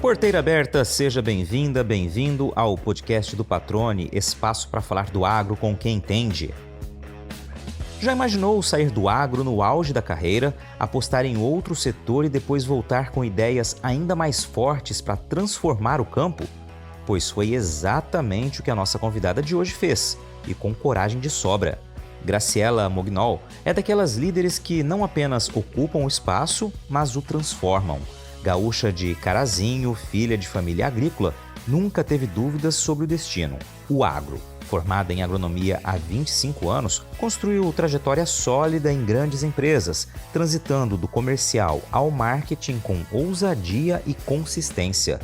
Porteira aberta, seja bem-vinda, bem-vindo ao podcast do Patrone, espaço para falar do agro com quem entende. Já imaginou sair do agro no auge da carreira, apostar em outro setor e depois voltar com ideias ainda mais fortes para transformar o campo? Pois foi exatamente o que a nossa convidada de hoje fez, e com coragem de sobra. Graciela Mognol é daquelas líderes que não apenas ocupam o espaço, mas o transformam. Gaúcha de Carazinho, filha de família agrícola, nunca teve dúvidas sobre o destino, o agro. Formada em agronomia há 25 anos, construiu trajetória sólida em grandes empresas, transitando do comercial ao marketing com ousadia e consistência.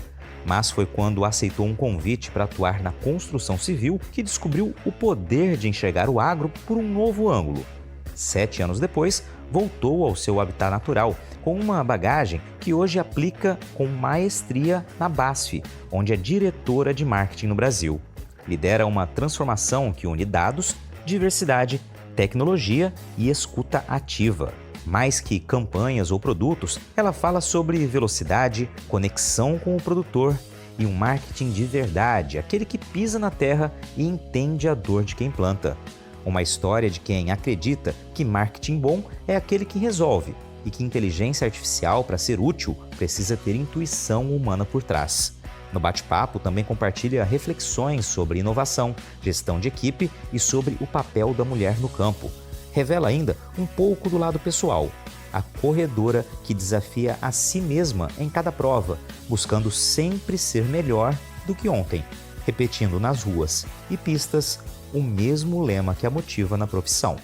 Mas foi quando aceitou um convite para atuar na construção civil que descobriu o poder de enxergar o agro por um novo ângulo. 7 anos depois, voltou ao seu habitat natural, com uma bagagem que hoje aplica com maestria na BASF, onde é diretora de marketing no Brasil. Lidera uma transformação que une dados, diversidade, tecnologia e escuta ativa. Mais que campanhas ou produtos, ela fala sobre velocidade, conexão com o produtor e um marketing de verdade, aquele que pisa na terra e entende a dor de quem planta. Uma história de quem acredita que marketing bom é aquele que resolve e que inteligência artificial, para ser útil, precisa ter intuição humana por trás. No bate-papo, também compartilha reflexões sobre inovação, gestão de equipe e sobre o papel da mulher no campo. Revela ainda um pouco do lado pessoal, a corredora que desafia a si mesma em cada prova, buscando sempre ser melhor do que ontem, repetindo nas ruas e pistas o mesmo lema que a motiva na profissão.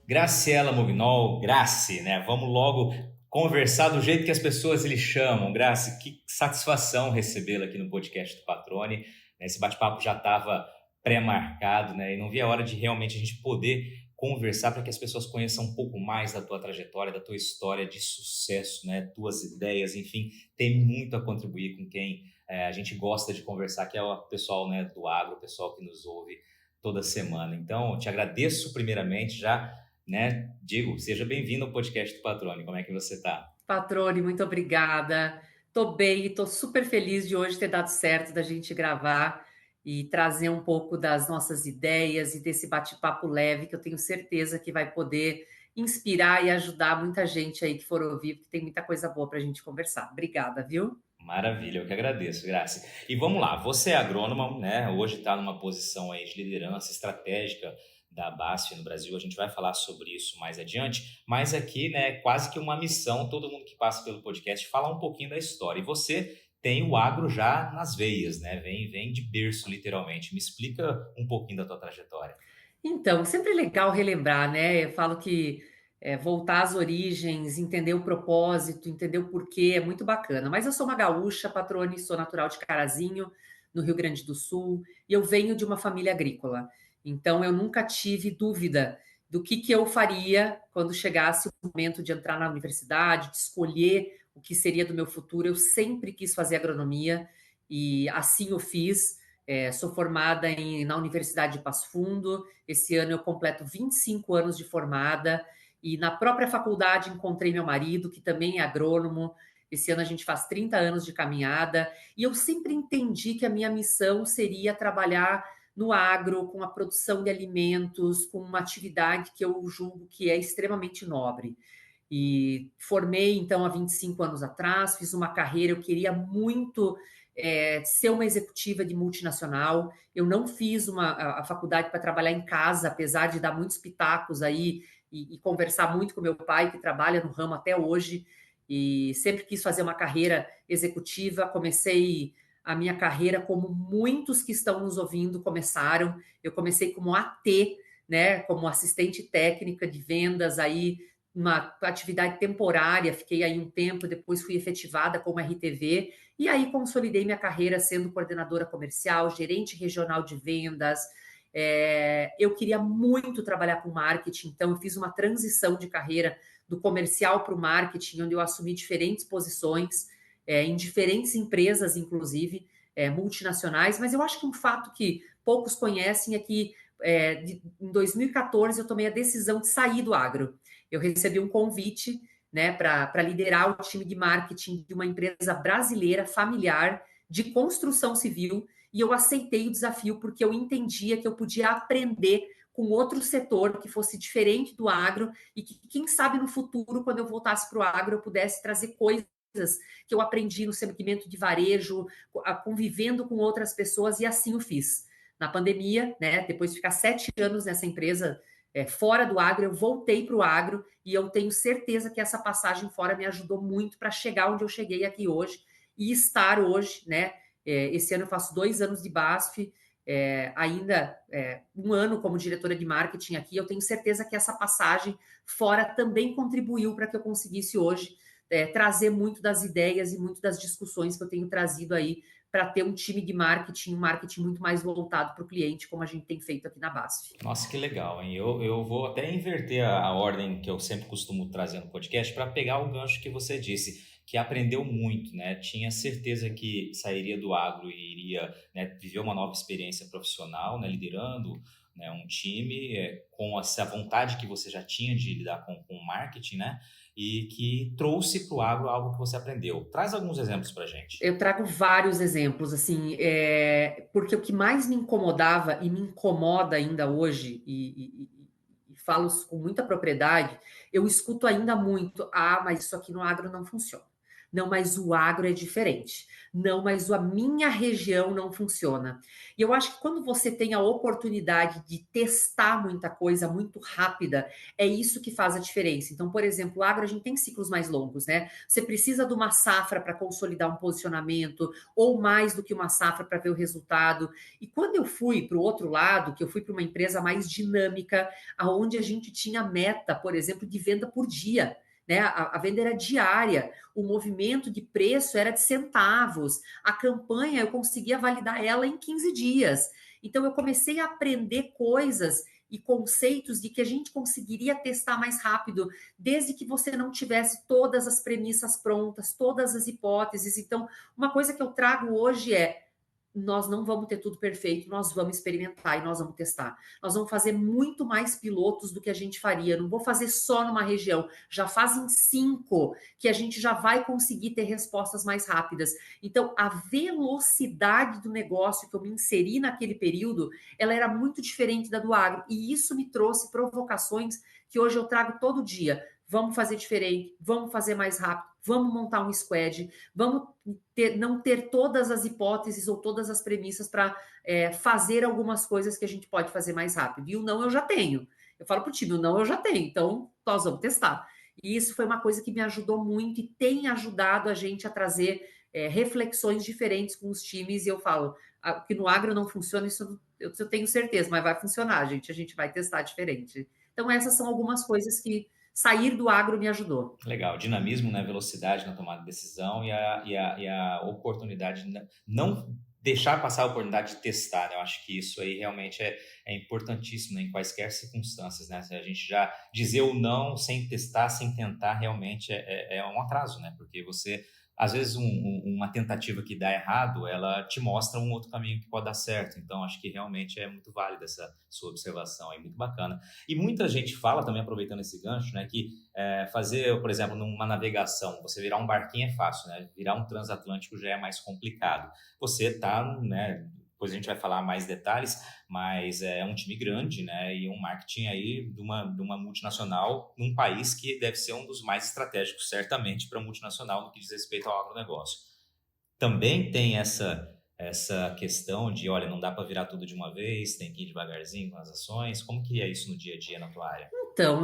Graciela Mognol, Graci, né? Vamos logo conversar do jeito que as pessoas lhe chamam. Graci, que satisfação recebê-la aqui no podcast do Patrone. Esse bate-papo já estava pré-marcado, né? E não vi a hora de realmente a gente poder conversar para que as pessoas conheçam um pouco mais da tua trajetória, da tua história de sucesso, né? Tuas ideias, enfim, tem muito a contribuir com quem a gente gosta de conversar, que é o pessoal, né, do agro, o pessoal que nos ouve toda semana. Então, eu te agradeço primeiramente já, né? Digo, seja bem-vindo ao podcast do Patrone. Como é que você está? Patrone, muito obrigada. Tô bem e tô super feliz de hoje ter dado certo da gente gravar e trazer um pouco das nossas ideias e desse bate-papo leve que eu tenho certeza que vai poder inspirar e ajudar muita gente aí que for ouvir, porque tem muita coisa boa para a gente conversar. Obrigada, viu? Maravilha, eu que agradeço, Graça. E vamos lá, você é agrônoma, né? Hoje está numa posição aí de liderança estratégica da BASF no Brasil. A gente vai falar sobre isso mais adiante, mas aqui, né, quase que uma missão, todo mundo que passa pelo podcast, falar um pouquinho da história. E você tem o agro já nas veias, né? Vem de berço, literalmente. Me explica um pouquinho da tua trajetória. Então, sempre é legal relembrar, né? Eu falo que voltar às origens, entender o propósito, entender o porquê é muito bacana. Mas eu sou uma gaúcha, Patrone, sou natural de Carazinho, no Rio Grande do Sul, e eu venho de uma família agrícola. Então, eu nunca tive dúvida do que eu faria quando chegasse o momento de entrar na universidade, de escolher o que seria do meu futuro. Eu sempre quis fazer agronomia e assim eu fiz. Sou formada na Universidade de Passo Fundo. Esse ano eu completo 25 anos de formada e na própria faculdade encontrei meu marido, que também é agrônomo. Esse ano a gente faz 30 anos de caminhada e eu sempre entendi que a minha missão seria trabalhar no agro, com a produção de alimentos, com uma atividade que eu julgo que é extremamente nobre. E formei, então, há 25 anos atrás, fiz uma carreira, eu queria muito ser uma executiva de multinacional. Eu não fiz a faculdade para trabalhar em casa, apesar de dar muitos pitacos aí e conversar muito com meu pai, que trabalha no ramo até hoje, e sempre quis fazer uma carreira executiva. Comecei a minha carreira como muitos que estão nos ouvindo começaram. Eu comecei como AT, né, como assistente técnica de vendas, aí uma atividade temporária, fiquei aí um tempo, depois fui efetivada como RTV, e aí consolidei minha carreira sendo coordenadora comercial, gerente regional de vendas. Eu queria muito trabalhar com marketing, então eu fiz uma transição de carreira do comercial para o marketing, onde eu assumi diferentes posições, em diferentes empresas, inclusive, multinacionais, mas eu acho que um fato que poucos conhecem é que em 2014 eu tomei a decisão de sair do agro. Eu recebi um convite, né, para liderar o time de marketing de uma empresa brasileira familiar de construção civil, e eu aceitei o desafio porque eu entendia que eu podia aprender com outro setor que fosse diferente do agro e que, quem sabe, no futuro, quando eu voltasse para o agro, eu pudesse trazer coisas que eu aprendi no segmento de varejo, convivendo com outras pessoas, e assim o fiz. Na pandemia, né, depois de ficar 7 anos nessa empresa fora do agro, eu voltei para o agro, e eu tenho certeza que essa passagem fora me ajudou muito para chegar onde eu cheguei aqui hoje e estar hoje, né? Esse ano eu faço 2 anos de BASF, ainda 1 ano como diretora de marketing aqui. Eu tenho certeza que essa passagem fora também contribuiu para que eu conseguisse hoje trazer muito das ideias e muito das discussões que eu tenho trazido aí para ter um time de marketing, um marketing muito mais voltado para o cliente, como a gente tem feito aqui na BASF. Nossa, que legal, hein? Eu vou até inverter a ordem que eu sempre costumo trazer no podcast para pegar o gancho que você disse, que aprendeu muito, né? Tinha certeza que sairia do agro e iria, né, viver uma nova experiência profissional, né, liderando, né, um time, com essa vontade que você já tinha de lidar com o marketing, né? E que trouxe para o agro algo que você aprendeu. Traz alguns exemplos para a gente. Eu trago vários exemplos, assim, porque o que mais me incomodava e me incomoda ainda hoje, e falo isso com muita propriedade, eu escuto ainda muito: ah, mas isso aqui no agro não funciona. Não, mas o agro é diferente. Não, mas a minha região não funciona. E eu acho que quando você tem a oportunidade de testar muita coisa muito rápida, é isso que faz a diferença. Então, por exemplo, o agro, a gente tem ciclos mais longos, né? Você precisa de uma safra para consolidar um posicionamento, ou mais do que uma safra para ver o resultado. E quando eu fui para o outro lado, que eu fui para uma empresa mais dinâmica, aonde a gente tinha meta, por exemplo, de venda por dia, né? A venda era diária, o movimento de preço era de centavos, a campanha eu conseguia validar ela em 15 dias. Então eu comecei a aprender coisas e conceitos de que a gente conseguiria testar mais rápido, desde que você não tivesse todas as premissas prontas, todas as hipóteses. Então, uma coisa que eu trago hoje nós não vamos ter tudo perfeito, nós vamos experimentar e nós vamos testar. Nós vamos fazer muito mais pilotos do que a gente faria. Não vou fazer só numa região, já fazem 5, que a gente já vai conseguir ter respostas mais rápidas. Então, a velocidade do negócio que eu me inseri naquele período, ela era muito diferente da do agro. E isso me trouxe provocações que hoje eu trago todo dia. Vamos fazer diferente, vamos fazer mais rápido, vamos montar um squad, vamos não ter todas as hipóteses ou todas as premissas para fazer algumas coisas que a gente pode fazer mais rápido. E o não eu já tenho. Eu falo para o time, o não eu já tenho, então nós vamos testar. E isso foi uma coisa que me ajudou muito e tem ajudado a gente a trazer reflexões diferentes com os times. E eu falo que no agro não funciona, isso eu tenho certeza, mas vai funcionar, gente. A gente vai testar diferente. Então, essas são algumas coisas que sair do agro me ajudou. Legal, dinamismo, né? Velocidade na tomada de decisão e a oportunidade de não deixar passar a oportunidade de testar, né? Eu acho que isso aí realmente é importantíssimo, né? Em quaisquer circunstâncias, né? A gente já dizer o não sem testar, sem tentar, realmente é um atraso, né? Porque você, às vezes, uma tentativa que dá errado, ela te mostra um outro caminho que pode dar certo. Então, acho que realmente é muito válida essa sua observação, é muito bacana. E muita gente fala também, aproveitando esse gancho, né, que fazer, por exemplo, numa navegação, você virar um barquinho é fácil, né? Virar um transatlântico já é mais complicado. Você está, né? Depois a gente vai falar mais detalhes, mas é um time grande, né? E um marketing aí de uma multinacional num país que deve ser um dos mais estratégicos, certamente, para a multinacional no que diz respeito ao agronegócio. Também tem essa questão de, olha, não dá para virar tudo de uma vez, tem que ir devagarzinho com as ações. Como que é isso no dia a dia na tua área? Então,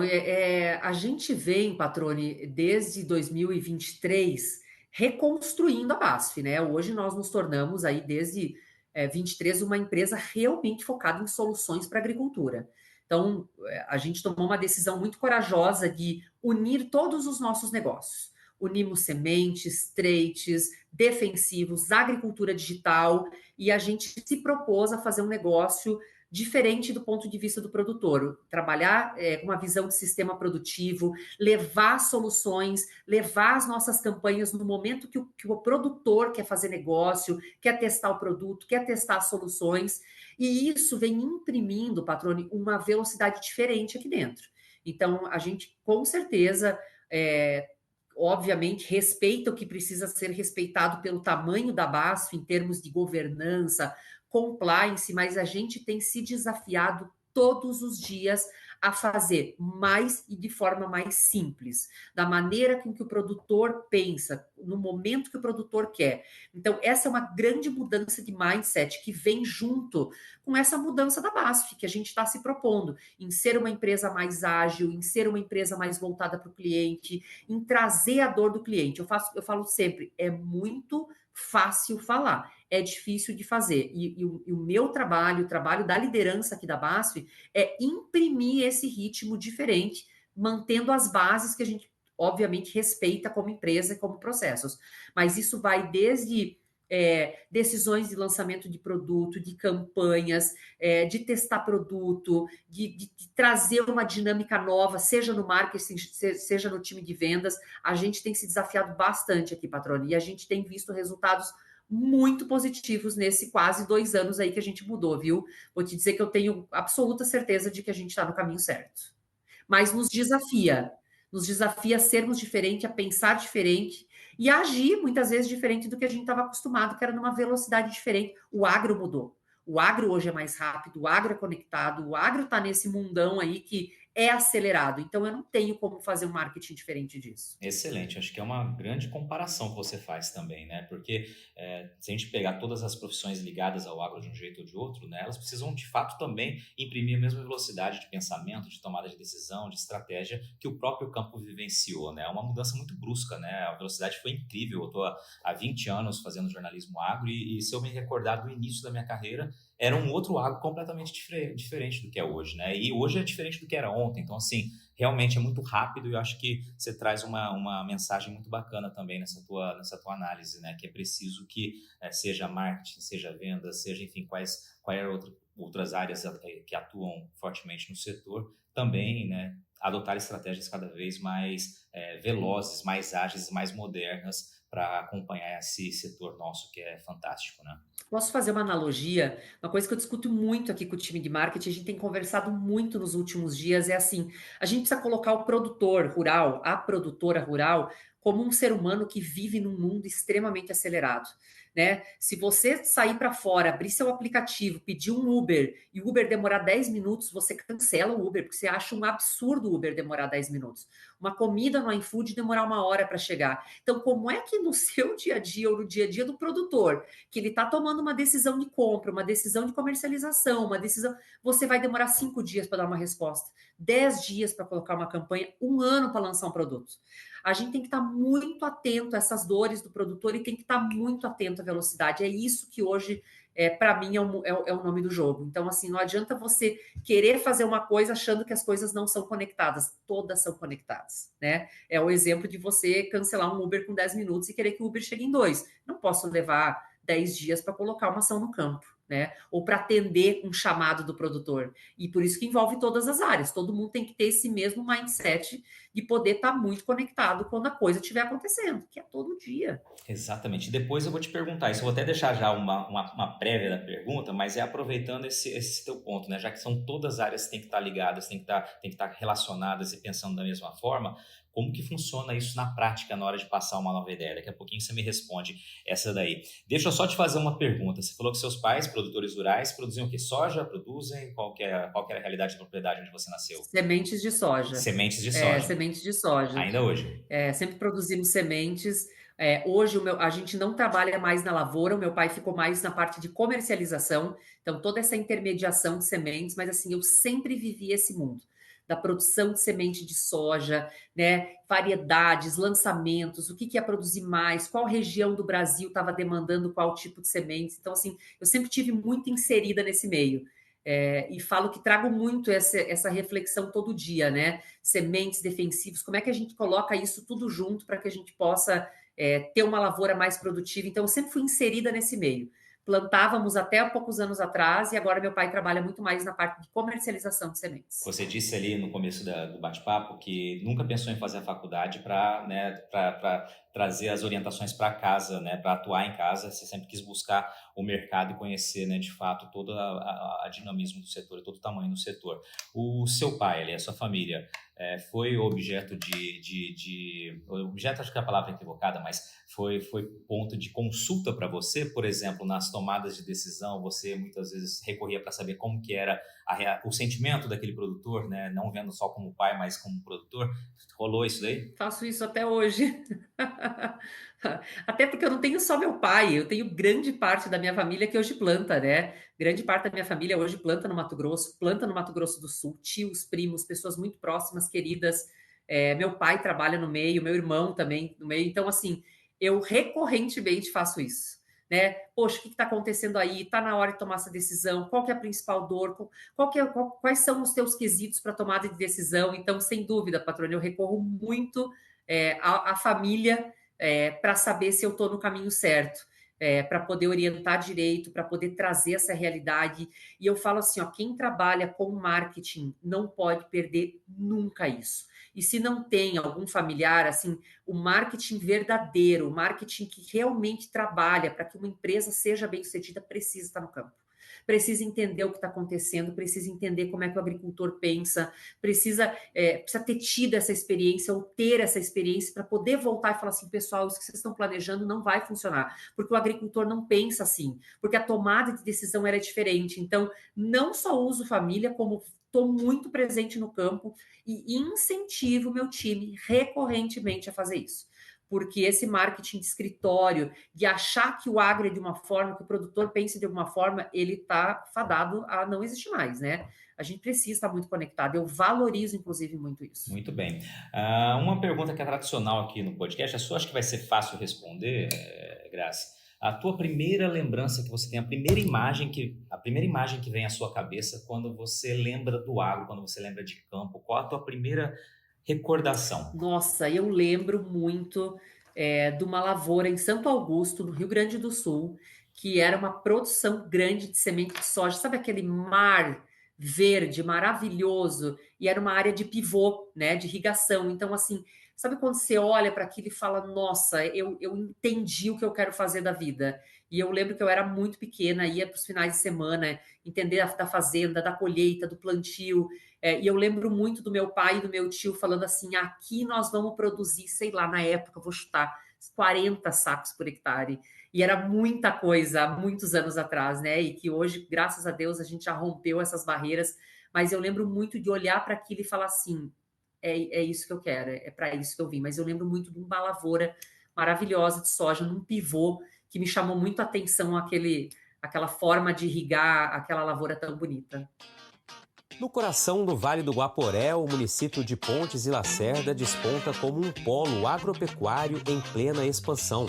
a gente vem, Patrone, desde 2023, reconstruindo a BASF, né? Hoje nós nos tornamos aí, desde 23, uma empresa realmente focada em soluções para a agricultura. Então, a gente tomou uma decisão muito corajosa de unir todos os nossos negócios. Unimos sementes, traits, defensivos, agricultura digital, e a gente se propôs a fazer um negócio diferente do ponto de vista do produtor. Trabalhar com uma visão de sistema produtivo, levar soluções, levar as nossas campanhas no momento que o produtor quer fazer negócio, quer testar o produto, quer testar as soluções, e isso vem imprimindo, Patrone, uma velocidade diferente aqui dentro. Então, a gente, com certeza, obviamente, respeita o que precisa ser respeitado pelo tamanho da BASF em termos de governança, compliance, mas a gente tem se desafiado todos os dias a fazer mais e de forma mais simples, da maneira com que o produtor pensa, no momento que o produtor quer. Então, essa é uma grande mudança de mindset que vem junto com essa mudança da BASF, que a gente está se propondo, em ser uma empresa mais ágil, em ser uma empresa mais voltada para o cliente, em trazer a dor do cliente. Eu falo sempre, é muito fácil falar, é difícil de fazer. E o meu trabalho, o trabalho da liderança aqui da BASF, é imprimir esse ritmo diferente, mantendo as bases que a gente, obviamente, respeita como empresa e como processos. Mas isso vai desde decisões de lançamento de produto, de campanhas, de testar produto, de trazer uma dinâmica nova, seja no marketing, seja no time de vendas. A gente tem se desafiado bastante aqui, Patrone, e a gente tem visto resultados muito positivos nesse quase 2 anos aí que a gente mudou, viu? Vou te dizer que eu tenho absoluta certeza de que a gente está no caminho certo. Mas nos desafia a sermos diferentes, a pensar diferente e a agir muitas vezes diferente do que a gente estava acostumado, que era numa velocidade diferente. O agro mudou. O agro hoje é mais rápido, o agro é conectado, o agro está nesse mundão aí que é acelerado. Então eu não tenho como fazer um marketing diferente disso. Excelente, acho que é uma grande comparação que você faz também, né? Porque se a gente pegar todas as profissões ligadas ao agro de um jeito ou de outro, né, elas precisam de fato também imprimir a mesma velocidade de pensamento, de tomada de decisão, de estratégia que o próprio campo vivenciou, né? É uma mudança muito brusca, né? A velocidade foi incrível. Eu estou há 20 anos fazendo jornalismo agro e se eu me recordar do início da minha carreira, era um outro agro completamente diferente do que é hoje, né? E hoje é diferente do que era ontem. Então, assim, realmente é muito rápido e eu acho que você traz uma mensagem muito bacana também nessa tua análise, né? Que é preciso que seja marketing, seja venda, seja, enfim, quais outras áreas que atuam fortemente no setor, também, né? Adotar estratégias cada vez mais velozes, mais ágeis, mais modernas para acompanhar esse setor nosso que é fantástico, né? Posso fazer uma analogia? Uma coisa que eu discuto muito aqui com o time de marketing, a gente tem conversado muito nos últimos dias, é assim, a gente precisa colocar o produtor rural, a produtora rural, como um ser humano que vive num mundo extremamente acelerado, né? Se você sair para fora, abrir seu aplicativo, pedir um Uber e o Uber demorar 10 minutos, você cancela o Uber, porque você acha um absurdo o Uber demorar 10 minutos. Uma comida no iFood demorar 1 hora para chegar. Então, como é que no seu dia a dia ou no dia a dia do produtor, que ele está tomando uma decisão de compra, uma decisão de comercialização, uma decisão, você vai demorar 5 dias para dar uma resposta, 10 dias para colocar uma campanha, 1 ano para lançar um produto. A gente tem que estar muito atento a essas dores do produtor e tem que estar muito atento à velocidade. É isso que hoje, para mim, é o nome do jogo. Então, assim, não adianta você querer fazer uma coisa achando que as coisas não são conectadas. Todas são conectadas, né? É o exemplo de você cancelar um Uber com 10 minutos e querer que o Uber chegue em 2. Não posso levar 10 dias para colocar uma ação no campo, né? Ou para atender um chamado do produtor. E por isso que envolve todas as áreas. Todo mundo tem que ter esse mesmo mindset de poder estar muito conectado quando a coisa estiver acontecendo, que é todo dia. Exatamente. Depois eu vou te perguntar isso. Eu vou até deixar já uma prévia da pergunta, mas é aproveitando esse teu ponto, né? Já que são todas as áreas que têm que estar ligadas, têm que estar relacionadas e pensando da mesma forma, como que funciona isso na prática na hora de passar uma nova ideia? Daqui a pouquinho você me responde essa daí. Deixa eu só te fazer uma pergunta. Você falou que seus pais, produtores rurais, produziam o quê? Soja? Produzem? Qual que era a realidade da propriedade onde você nasceu? Sementes de soja. Sementes de soja. Sementes de soja. Ainda hoje. Sempre produzimos sementes. Hoje a gente não trabalha mais na lavoura, o meu pai ficou mais na parte de comercialização, então toda essa intermediação de sementes, mas assim, eu sempre vivi esse mundo da produção de semente de soja, né? Variedades, lançamentos, o que ia produzir mais, qual região do Brasil estava demandando qual tipo de sementes. Então, assim, eu sempre tive muito inserida nesse meio. E falo que trago muito essa reflexão todo dia, né? Sementes defensivos, como é que a gente coloca isso tudo junto para que a gente possa ter uma lavoura mais produtiva. Então, eu sempre fui inserida nesse meio. plantávamos até há poucos anos atrás e agora meu pai trabalha muito mais na parte de comercialização de sementes. Você disse ali no começo do bate-papo que nunca pensou em fazer a faculdade para, né, para trazer as orientações para casa, né, para atuar em casa. Você sempre quis buscar o mercado e conhecer, né, de fato, todo a dinamismo do setor, todo o tamanho do setor. O seu pai, ali, a sua família, foi objeto objeto, acho que é a palavra equivocada, mas foi ponto de consulta para você, por exemplo, nas tomadas de decisão, você muitas vezes recorria para saber como que era o sentimento daquele produtor, né? Não vendo só como pai, mas como produtor. Rolou isso daí? Faço isso até hoje. Até porque eu não tenho só meu pai, eu tenho grande parte da minha família que hoje planta, né? Grande parte da minha família hoje planta no Mato Grosso, planta no Mato Grosso do Sul, tios, primos, pessoas muito próximas, queridas. Meu pai trabalha no meio, meu irmão também no meio. Então, assim, eu recorrentemente faço isso. Né? Poxa, o que está acontecendo aí? Está na hora de tomar essa decisão? Qual que é a principal dor? Quais são os teus quesitos para tomada de decisão? Então, sem dúvida, patrônio, eu recorro muito à família para saber se eu estou no caminho certo, para poder orientar direito, para poder trazer essa realidade. E eu falo assim, ó, quem trabalha com marketing não pode perder nunca isso. E se não tem algum familiar, assim, o marketing verdadeiro, o marketing que realmente trabalha para que uma empresa seja bem-sucedida, precisa estar no campo. Precisa entender o que está acontecendo, precisa entender como é que o agricultor pensa, precisa ter tido essa experiência ou ter essa experiência para poder voltar e falar assim, pessoal, isso que vocês estão planejando não vai funcionar, porque o agricultor não pensa assim, porque a tomada de decisão era diferente. Então, não só uso família, como estou muito presente no campo e incentivo meu time recorrentemente a fazer isso. Porque esse marketing de escritório, de achar que o agro é de uma forma, que o produtor pense de alguma forma, ele está fadado a não existir mais, né? A gente precisa estar muito conectado. Eu valorizo, inclusive, muito isso. Muito bem. Uma pergunta que é tradicional aqui no podcast, a sua acho que vai ser fácil responder, Grace. A tua primeira lembrança que você tem, a primeira imagem que vem à sua cabeça quando você lembra do agro, quando você lembra de campo, qual a tua primeira recordação? Nossa, eu lembro muito de uma lavoura em Santo Augusto, no Rio Grande do Sul, que era uma produção grande de semente de soja. Sabe aquele mar verde maravilhoso? E era uma área de pivô, né, de irrigação. Então, assim, sabe quando você olha para aquilo e fala, nossa, eu entendi o que eu quero fazer da vida. E eu lembro que eu era muito pequena, ia para os finais de semana, entender da fazenda, da colheita, do plantio. E eu lembro muito do meu pai e do meu tio falando assim: aqui nós vamos produzir, sei lá, na época, vou chutar, 40 sacos por hectare. E era muita coisa há muitos anos atrás, né? E que hoje, graças a Deus, a gente já rompeu essas barreiras. Mas eu lembro muito de olhar para aquilo e falar assim: é isso que eu quero, é para isso que eu vim. Mas eu lembro muito de uma lavoura maravilhosa de soja, num pivô, que me chamou muito a atenção aquela forma de irrigar aquela lavoura tão bonita. No coração do Vale do Guaporé, o município de Pontes e Lacerda desponta como um polo agropecuário em plena expansão.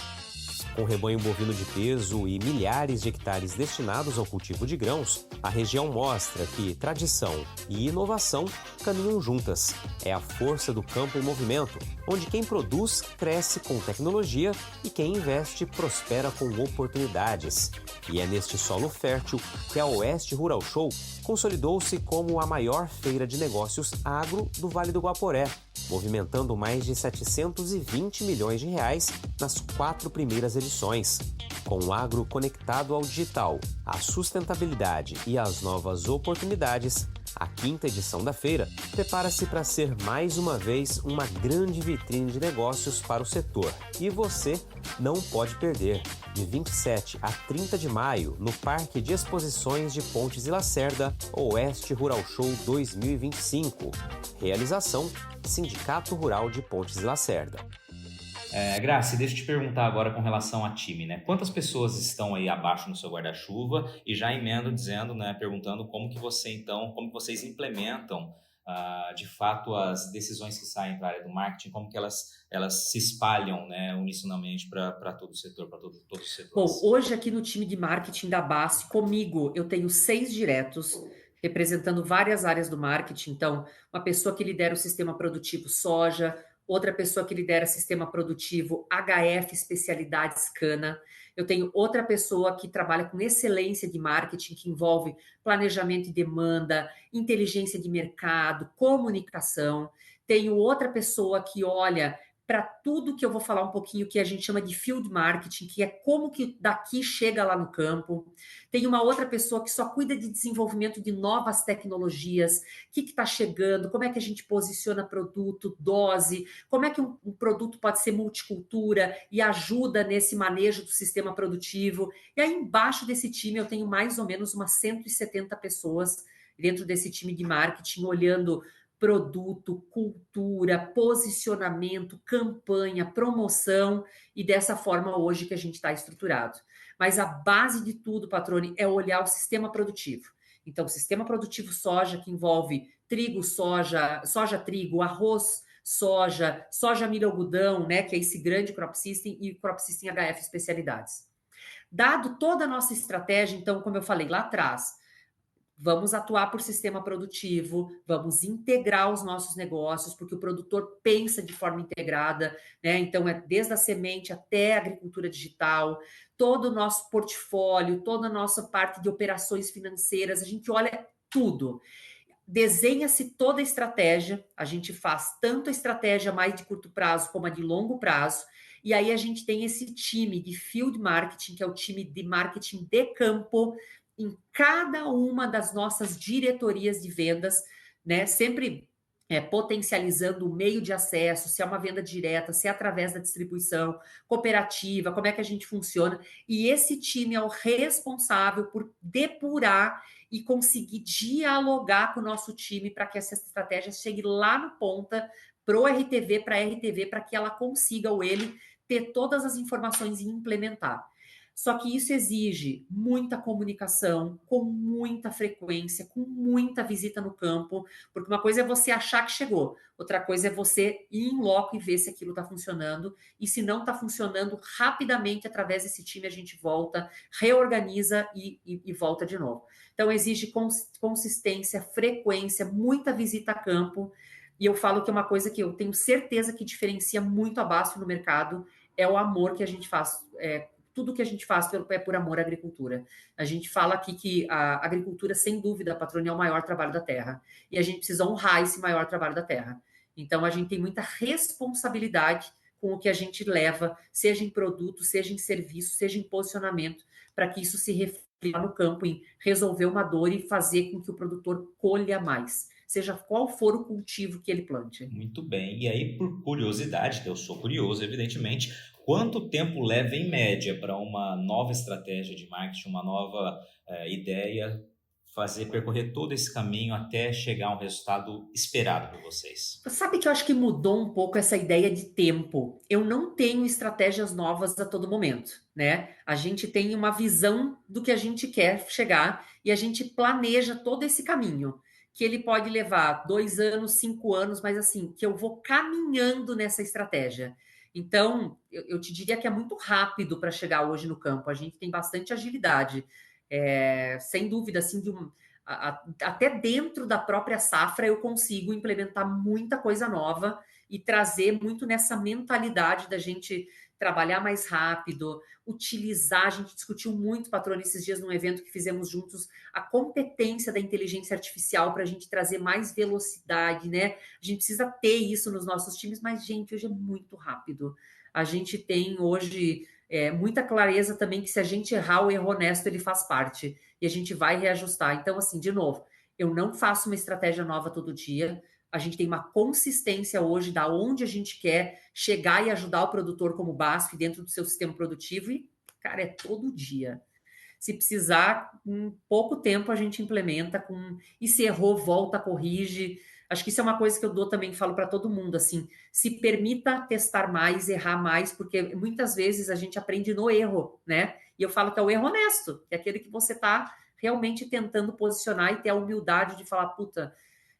Com rebanho bovino de peso e milhares de hectares destinados ao cultivo de grãos, a região mostra que tradição e inovação caminham juntas. É a força do campo em movimento, onde quem produz cresce com tecnologia e quem investe prospera com oportunidades. E é neste solo fértil que a Oeste Rural Show consolidou-se como a maior feira de negócios agro do Vale do Guaporé, movimentando mais de 720 milhões de reais nas 4 primeiras edições. Com o agro conectado ao digital, à sustentabilidade e às novas oportunidades, a 5ª edição da feira prepara-se para ser mais uma vez uma grande vitrine de negócios para o setor. E você não pode perder. De 27 a 30 de maio, no Parque de Exposições de Pontes e Lacerda, Oeste Rural Show 2025. Realização: Sindicato Rural de Pontes e Lacerda. Grace, deixa eu te perguntar agora com relação a time, né? Quantas pessoas estão aí abaixo no seu guarda-chuva? E já emendo dizendo, né, perguntando como que vocês implementam de fato as decisões que saem para a área do marketing, como que elas se espalham, né, unissionamente para todo o setor, para todos os setores. Bom, hoje aqui no time de marketing da BASF, comigo eu tenho 6 diretos, representando várias áreas do marketing. Então, uma pessoa que lidera o sistema produtivo soja, outra pessoa que lidera sistema produtivo HF especialidades cana. eu tenho outra pessoa que trabalha com excelência de marketing, que envolve planejamento de demanda, inteligência de mercado, comunicação. Tenho outra pessoa que olha para tudo que eu vou falar um pouquinho, que a gente chama de field marketing, que é como que daqui chega lá no campo. Tem uma outra pessoa que só cuida de desenvolvimento de novas tecnologias, o que está chegando, como é que a gente posiciona produto, dose, como é que um produto pode ser multicultura e ajuda nesse manejo do sistema produtivo. E aí embaixo desse time eu tenho mais ou menos umas 170 pessoas dentro desse time de marketing, olhando produto, cultura, posicionamento, campanha, promoção, e dessa forma hoje que a gente está estruturado. Mas a base de tudo, Patrone, é olhar o sistema produtivo. Então, o sistema produtivo soja, que envolve trigo, soja, trigo, arroz, soja, milho, algodão, né, que é esse grande crop system, e crop system HF especialidades. Dado toda a nossa estratégia, então, como eu falei lá atrás, vamos atuar por sistema produtivo, vamos integrar os nossos negócios, porque o produtor pensa de forma integrada, né? Então, é desde a semente até a agricultura digital, todo o nosso portfólio, toda a nossa parte de operações financeiras, a gente olha tudo. Desenha-se toda a estratégia, a gente faz tanto a estratégia mais de curto prazo como a de longo prazo, e aí a gente tem esse time de field marketing, que é o time de marketing de campo, em cada uma das nossas diretorias de vendas, né? Sempre potencializando o meio de acesso, se é uma venda direta, se é através da distribuição, cooperativa, como é que a gente funciona. E esse time é o responsável por depurar e conseguir dialogar com o nosso time para que essa estratégia chegue lá no ponta, para o RTV, para que ela consiga, ou ele, ter todas as informações e implementar. Só que isso exige muita comunicação, com muita frequência, com muita visita no campo, porque uma coisa é você achar que chegou, outra coisa é você ir em loco e ver se aquilo está funcionando, e se não está funcionando, rapidamente, através desse time, a gente volta, reorganiza e volta de novo. Então, exige consistência, frequência, muita visita a campo, e eu falo que é uma coisa que eu tenho certeza que diferencia muito a BASF no mercado, é o amor que a gente faz, tudo que a gente faz é por amor à agricultura. A gente fala aqui que a agricultura, sem dúvida, Patrone, é o maior trabalho da terra. E a gente precisa honrar esse maior trabalho da terra. Então, a gente tem muita responsabilidade com o que a gente leva, seja em produto, seja em serviço, seja em posicionamento, para que isso se reflita no campo, em resolver uma dor e fazer com que o produtor colha mais, seja qual for o cultivo que ele plante. Muito bem. E aí, por curiosidade, que eu sou curioso, evidentemente, quanto tempo leva, em média, para uma nova estratégia de marketing, uma nova ideia, percorrer todo esse caminho até chegar a um resultado esperado por vocês? Sabe que eu acho que mudou um pouco essa ideia de tempo. Eu não tenho estratégias novas a todo momento, né? A gente tem uma visão do que a gente quer chegar e a gente planeja todo esse caminho, que ele pode levar 2 anos, 5 anos, mas assim, que eu vou caminhando nessa estratégia. Então, eu te diria que é muito rápido para chegar hoje no campo. A gente tem bastante agilidade. Sem dúvida, assim, até dentro da própria safra eu consigo implementar muita coisa nova e trazer muito nessa mentalidade da gente trabalhar mais rápido, utilizar, a gente discutiu muito, Patrone, esses dias num evento que fizemos juntos, a competência da inteligência artificial para a gente trazer mais velocidade, né? A gente precisa ter isso nos nossos times, mas, gente, hoje é muito rápido. A gente tem hoje muita clareza também que se a gente errar, o erro honesto, ele faz parte. E a gente vai reajustar. Então, assim, de novo, eu não faço uma estratégia nova todo dia. A gente tem uma consistência hoje da onde a gente quer chegar e ajudar o produtor como BASF dentro do seu sistema produtivo. E, cara, é todo dia. Se precisar, em pouco tempo a gente implementa. E se errou, volta, corrige. Acho que isso é uma coisa que eu dou também, falo para todo mundo, assim, se permita testar mais, errar mais, porque muitas vezes a gente aprende no erro, né? E eu falo que é o erro honesto, que é aquele que você está realmente tentando posicionar e ter a humildade de falar, puta,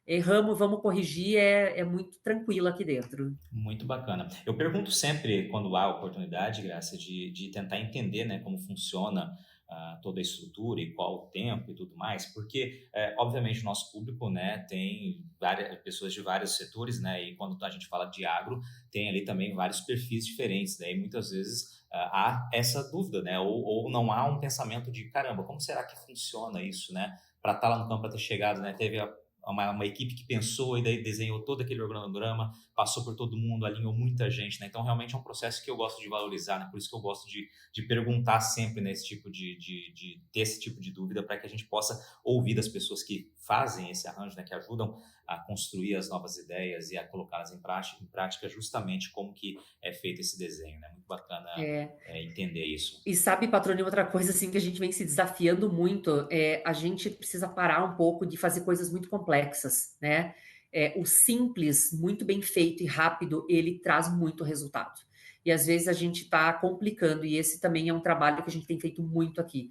erramos, vamos corrigir, é muito tranquilo aqui dentro. Muito bacana. Eu pergunto sempre, quando há oportunidade, Graça, de tentar entender, né, como funciona toda a estrutura e qual o tempo e tudo mais, porque, obviamente, o nosso público, né, tem várias pessoas de vários setores, né, e quando a gente fala de agro, tem ali também vários perfis diferentes, né, e muitas vezes há essa dúvida, né? Ou não há um pensamento de, caramba, como será que funciona isso, né? Para estar lá no campo, para ter chegado, né? Teve uma equipe que pensou e daí desenhou todo aquele organograma, passou por todo mundo, alinhou muita gente, né? Então, realmente é um processo que eu gosto de valorizar, né? Por isso que eu gosto de perguntar sempre nesse tipo de ter esse tipo de dúvida, para que a gente possa ouvir das pessoas que fazem esse arranjo, né? Que ajudam a construir as novas ideias e a colocá-las em prática justamente como que é feito esse desenho, né? Muito bacana entender isso. E sabe, Patrônio, outra coisa assim que a gente vem se desafiando muito a gente precisa parar um pouco de fazer coisas muito complexas, né? O simples, muito bem feito e rápido, ele traz muito resultado. E às vezes a gente está complicando, e esse também é um trabalho que a gente tem feito muito aqui.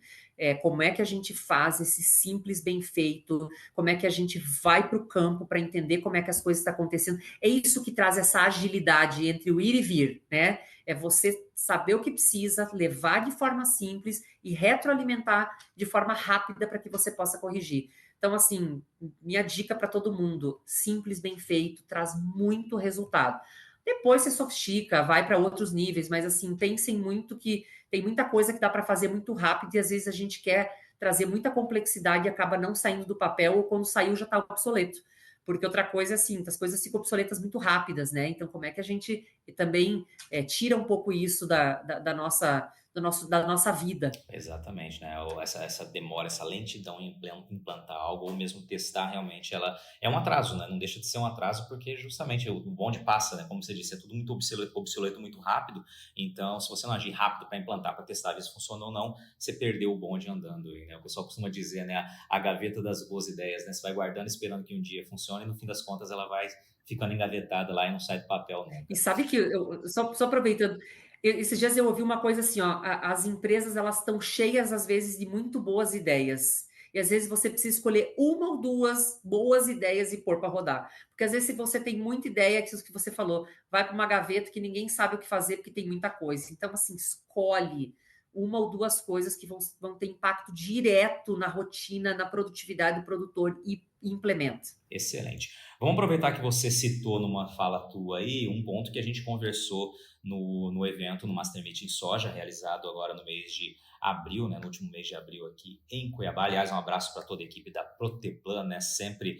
Como é que a gente faz esse simples bem feito? Como é que a gente vai para o campo para entender como é que as coisas estão acontecendo? É isso que traz essa agilidade entre o ir e vir, né? É você saber o que precisa, levar de forma simples e retroalimentar de forma rápida para que você possa corrigir. Então, assim, minha dica para todo mundo: simples, bem feito, traz muito resultado. Depois você sofistica, vai para outros níveis, mas assim, pensem muito que tem muita coisa que dá para fazer muito rápido e às vezes a gente quer trazer muita complexidade e acaba não saindo do papel, ou quando saiu já está obsoleto. Porque outra coisa é assim, as coisas ficam obsoletas muito rápidas, né? Então, como é que a gente também tira um pouco isso da nossa vida? Exatamente, né? Essa demora, essa lentidão em implantar algo, ou mesmo testar, realmente ela é um atraso, né? Não deixa de ser um atraso, porque justamente o bonde passa, né? Como você disse, é tudo muito obsoleto muito rápido. Então, se você não agir rápido para implantar, para testar, ver se funciona ou não, você perdeu o bonde andando aí, né? O pessoal costuma dizer, né? A gaveta das boas ideias, né? Você vai guardando, esperando que um dia funcione, e no fim das contas ela vai ficando engavetada lá e não sai do papel nunca. E sabe que, só aproveitando, esses dias eu ouvi uma coisa assim, ó, as empresas elas estão cheias às vezes de muito boas ideias. E às vezes você precisa escolher uma ou duas boas ideias e pôr para rodar. Porque às vezes se você tem muita ideia, que isso que você falou, vai para uma gaveta que ninguém sabe o que fazer porque tem muita coisa. Então, assim, escolhe uma ou duas coisas que vão ter impacto direto na rotina, na produtividade do produtor e implementa. Excelente. Vamos aproveitar que você citou numa fala tua aí um ponto que a gente conversou no evento, no Master Meeting Soja, realizado agora no mês de abril, né, no último mês de abril aqui em Cuiabá. Aliás, um abraço para toda a equipe da Proteplan, né, sempre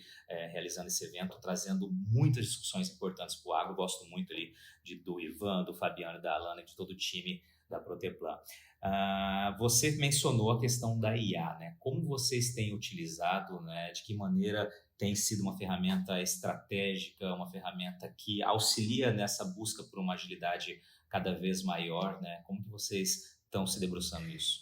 realizando esse evento, trazendo muitas discussões importantes para o agro. Gosto muito ali do Ivan, do Fabiano, da Alana e de todo o time da Proteplan. Você mencionou a questão da IA, né? Como vocês têm utilizado, né? De que maneira tem sido uma ferramenta estratégica, uma ferramenta que auxilia nessa busca por uma agilidade cada vez maior, né? Como que vocês estão se debruçando nisso?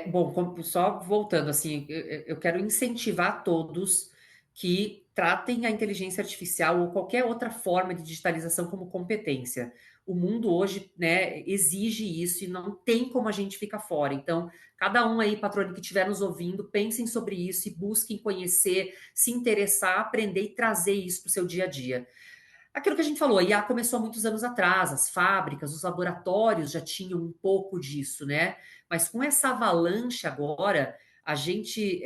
Bom, só voltando, assim, eu quero incentivar todos que tratem a inteligência artificial ou qualquer outra forma de digitalização como competência. O mundo hoje, né, exige isso e não tem como a gente ficar fora. Então, cada um aí, patrônio, que estiver nos ouvindo, pensem sobre isso e busquem conhecer, se interessar, aprender e trazer isso para o seu dia a dia. Aquilo que a gente falou, a IA começou há muitos anos atrás, as fábricas, os laboratórios já tinham um pouco disso, né? Mas com essa avalanche agora, a gente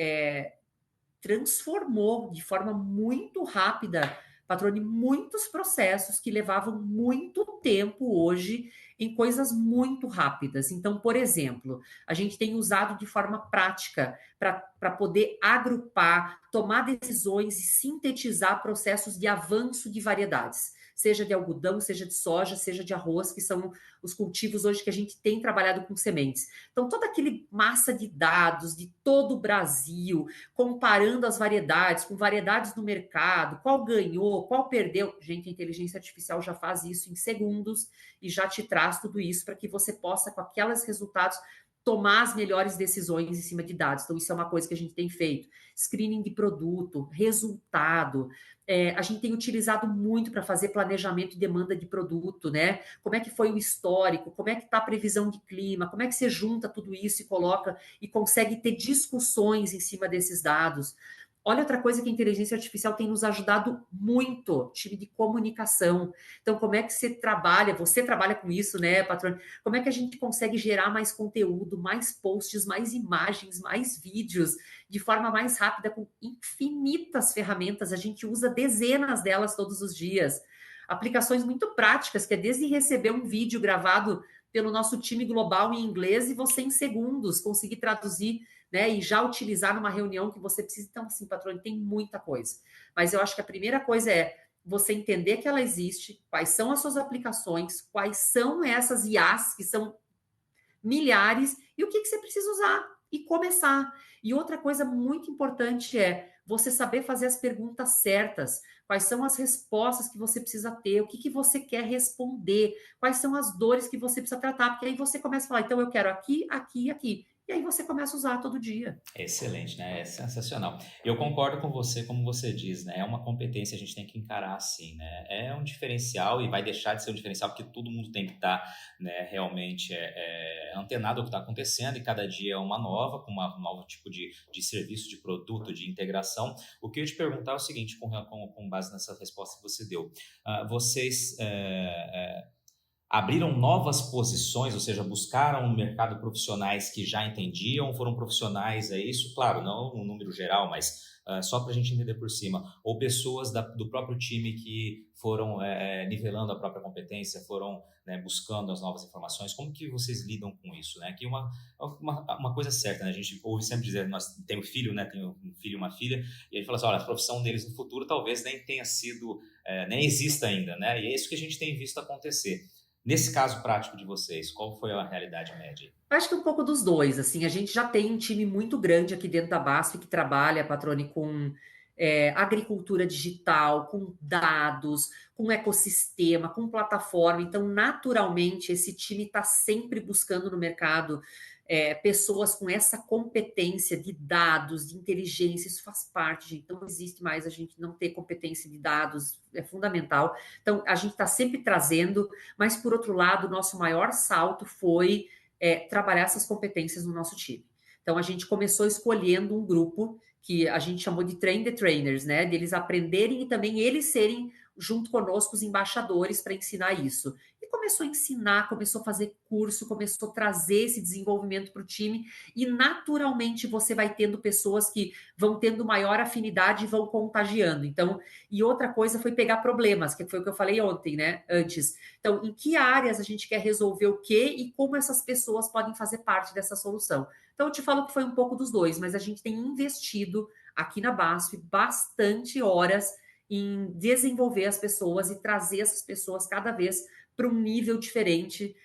transformou de forma muito rápida, Patrone, muitos processos que levavam muito tempo hoje em coisas muito rápidas. Então, por exemplo, a gente tem usado de forma prática para poder agrupar, tomar decisões e sintetizar processos de avanço de variedades, seja de algodão, seja de soja, seja de arroz, que são os cultivos hoje que a gente tem trabalhado com sementes. Então, toda aquele massa de dados de todo o Brasil, comparando as variedades, com variedades no mercado, qual ganhou, qual perdeu. Gente, a inteligência artificial já faz isso em segundos e já te traz tudo isso para que você possa, com aqueles resultados, tomar as melhores decisões em cima de dados. Então, isso é uma coisa que a gente tem feito. Screening de produto, resultado. A gente tem utilizado muito para fazer planejamento e demanda de produto, né? Como é que foi o histórico, como é que está a previsão de clima, como é que você junta tudo isso e coloca e consegue ter discussões em cima desses dados. Olha outra coisa que a inteligência artificial tem nos ajudado muito, time de comunicação. Então, como é que você trabalha com isso, né, patrão? Como é que a gente consegue gerar mais conteúdo, mais posts, mais imagens, mais vídeos, de forma mais rápida, com infinitas ferramentas, a gente usa dezenas delas todos os dias. Aplicações muito práticas, que é desde receber um vídeo gravado pelo nosso time global em inglês e você em segundos conseguir traduzir, né, e já utilizar numa reunião que você precisa. Então, assim, patrônio, tem muita coisa. Mas eu acho que a primeira coisa é você entender que ela existe, quais são as suas aplicações, quais são essas IAs, que são milhares, e o que você precisa usar e começar. E outra coisa muito importante é você saber fazer as perguntas certas. Quais são as respostas que você precisa ter? O que você quer responder? Quais são as dores que você precisa tratar? Porque aí você começa a falar, então eu quero aqui, aqui, aqui. E aí você começa a usar todo dia. Excelente, né? É sensacional. Eu concordo com você, como você diz, né? É uma competência, a gente tem que encarar assim, né? É um diferencial e vai deixar de ser um diferencial porque todo mundo tem que estar, né, realmente antenado ao que está acontecendo e cada dia é uma nova, com um novo tipo de serviço, de produto, de integração. O que eu ia te perguntar é o seguinte, com base nessa resposta que você deu. Vocês abriram novas posições, ou seja, buscaram no mercado profissionais que já entendiam, foram profissionais, é isso? Claro, não no número geral, mas só para a gente entender por cima. Ou pessoas do próprio time que foram nivelando a própria competência, foram, né, buscando as novas informações. Como que vocês lidam com isso? Né? Aqui uma coisa certa, né? A gente ouve sempre dizer, nós temos filho, né? Tem um filho e uma filha, e a gente fala assim, olha, a profissão deles no futuro talvez nem tenha sido, nem exista ainda, né? E é isso que a gente tem visto acontecer. Nesse caso prático de vocês, qual foi a realidade média? Acho que um pouco dos dois, assim, a gente já tem um time muito grande aqui dentro da BASF que trabalha, Patrone, com agricultura digital, com dados, com ecossistema, com plataforma, então naturalmente esse time está sempre buscando no mercado pessoas com essa competência de dados, de inteligência, isso faz parte, gente. Então não existe mais a gente não ter competência de dados, é fundamental. Então a gente está sempre trazendo, mas por outro lado, o nosso maior salto foi trabalhar essas competências no nosso time. Então a gente começou escolhendo um grupo que a gente chamou de Train the Trainers, né? De eles aprenderem e também eles serem junto conosco os embaixadores para ensinar isso. E começou a ensinar, começou a fazer curso, começou a trazer esse desenvolvimento para o time e naturalmente você vai tendo pessoas que vão tendo maior afinidade e vão contagiando. Então, e outra coisa foi pegar problemas, que foi o que eu falei ontem, né? Antes. Então, em que áreas a gente quer resolver o quê e como essas pessoas podem fazer parte dessa solução. Então, eu te falo que foi um pouco dos dois, mas a gente tem investido aqui na BASF bastante horas em desenvolver as pessoas e trazer essas pessoas cada vez para um nível diferente.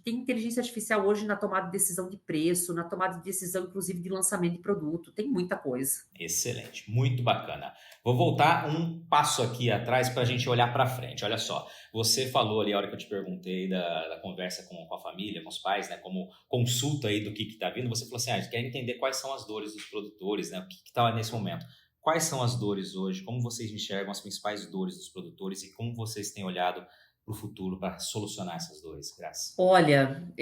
Tem inteligência artificial hoje na tomada de decisão de preço, na tomada de decisão, inclusive, de lançamento de produto. Tem muita coisa. Excelente, muito bacana. Vou voltar um passo aqui atrás para a gente olhar para frente. Olha só, você falou ali a hora que eu te perguntei da conversa com a família, com os pais, né, como consulta aí do que está vindo. Você falou assim, a gente quer entender quais são as dores dos produtores, né, o que está nesse momento. Quais são as dores hoje? Como vocês enxergam as principais dores dos produtores e como vocês têm olhado para o futuro para solucionar essas dores? Graças. Olha,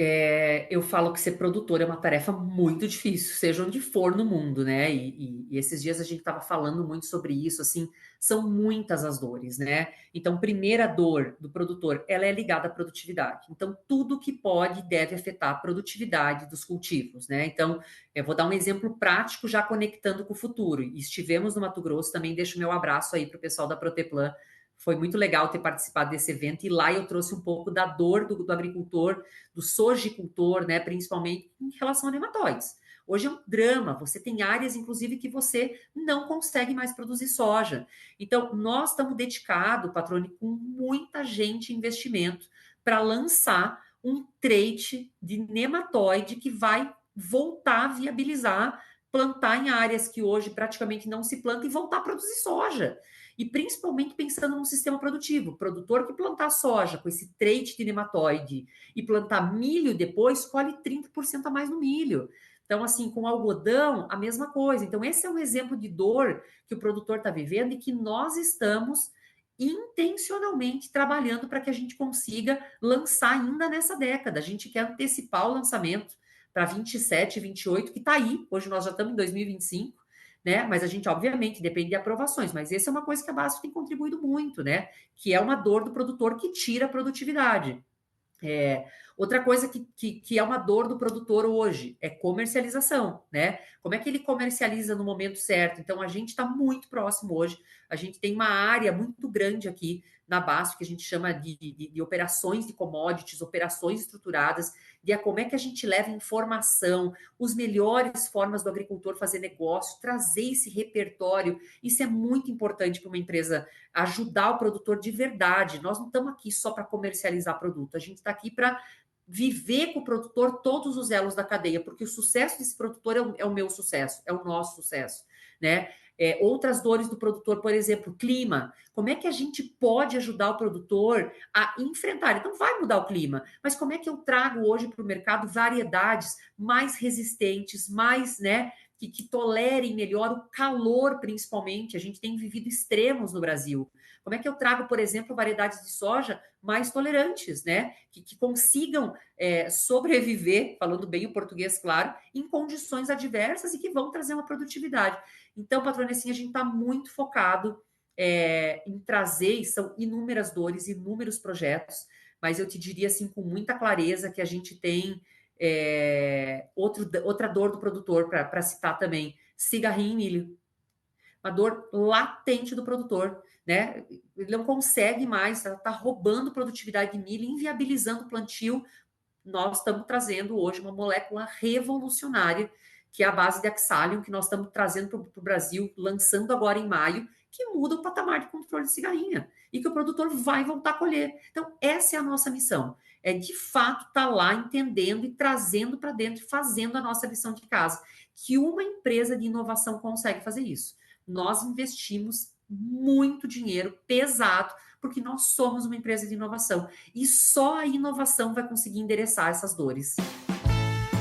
eu falo que ser produtor é uma tarefa muito difícil, seja onde for no mundo, né? E esses dias a gente estava falando muito sobre isso, assim, são muitas as dores, né? Então, primeira dor do produtor, ela é ligada à produtividade. Então, tudo que pode e deve afetar a produtividade dos cultivos, né? Então, eu vou dar um exemplo prático já conectando com o futuro. Estivemos no Mato Grosso, também deixo meu abraço aí para o pessoal da Proteplan. Foi muito legal ter participado desse evento e lá eu trouxe um pouco da dor do agricultor, do sojicultor, né, principalmente em relação a nematóides. Hoje é um drama, você tem áreas, inclusive, que você não consegue mais produzir soja. Então, nós estamos dedicados, Patrone, com muita gente em investimento para lançar um trait de nematóide que vai voltar a viabilizar, plantar em áreas que hoje praticamente não se planta e voltar a produzir soja. E principalmente pensando no sistema produtivo. O produtor que plantar soja com esse trait de nematóide e plantar milho depois, colhe 30% a mais no milho. Então, assim, com algodão, a mesma coisa. Então, esse é um exemplo de dor que o produtor está vivendo e que nós estamos intencionalmente trabalhando para que a gente consiga lançar ainda nessa década. A gente quer antecipar o lançamento para 27, 28, que está aí. Hoje nós já estamos em 2025. Né? Mas a gente, obviamente, depende de aprovações, mas essa é uma coisa que a BASF tem contribuído muito, né? Que é uma dor do produtor que tira a produtividade. Outra coisa que é uma dor do produtor hoje é comercialização, né? Como é que ele comercializa no momento certo? Então, a gente está muito próximo hoje A gente tem uma área muito grande aqui na BASF, que a gente chama de operações de commodities, operações estruturadas, de como é que a gente leva informação, os melhores formas do agricultor fazer negócio, trazer esse repertório. Isso é muito importante para uma empresa, ajudar o produtor de verdade. Nós não estamos aqui só para comercializar produto, a gente está aqui para viver com o produtor todos os elos da cadeia, porque o sucesso desse produtor é o meu sucesso, é o nosso sucesso, né? Outras dores do produtor, por exemplo, clima. Como é que a gente pode ajudar o produtor a enfrentar? Então, vai mudar o clima, mas como é que eu trago hoje para o mercado variedades mais resistentes, mais, né, que tolerem melhor o calor, principalmente? A gente tem vivido extremos no Brasil. Como é que eu trago, por exemplo, variedades de soja mais tolerantes, né? Que consigam sobreviver, falando bem o português, claro, em condições adversas e que vão trazer uma produtividade. Então, patrônio, assim, a gente está muito focado em trazer, e são inúmeras dores, inúmeros projetos, mas eu te diria, assim, com muita clareza que a gente tem outra dor do produtor, para citar também, cigarrinho e milho. Uma dor latente do produtor, né? Ele não consegue mais, está roubando produtividade de milho, inviabilizando o plantio. Nós estamos trazendo hoje uma molécula revolucionária, que é a base de Axalium, que nós estamos trazendo para o Brasil, lançando agora em maio, que muda o patamar de controle de cigarrinha e que o produtor vai voltar a colher. Então, essa é a nossa missão. É, de fato, estar lá entendendo e trazendo para dentro, fazendo a nossa lição de casa. Que uma empresa de inovação consegue fazer isso. Nós investimos muito dinheiro pesado, porque nós somos uma empresa de inovação. E só a inovação vai conseguir endereçar essas dores.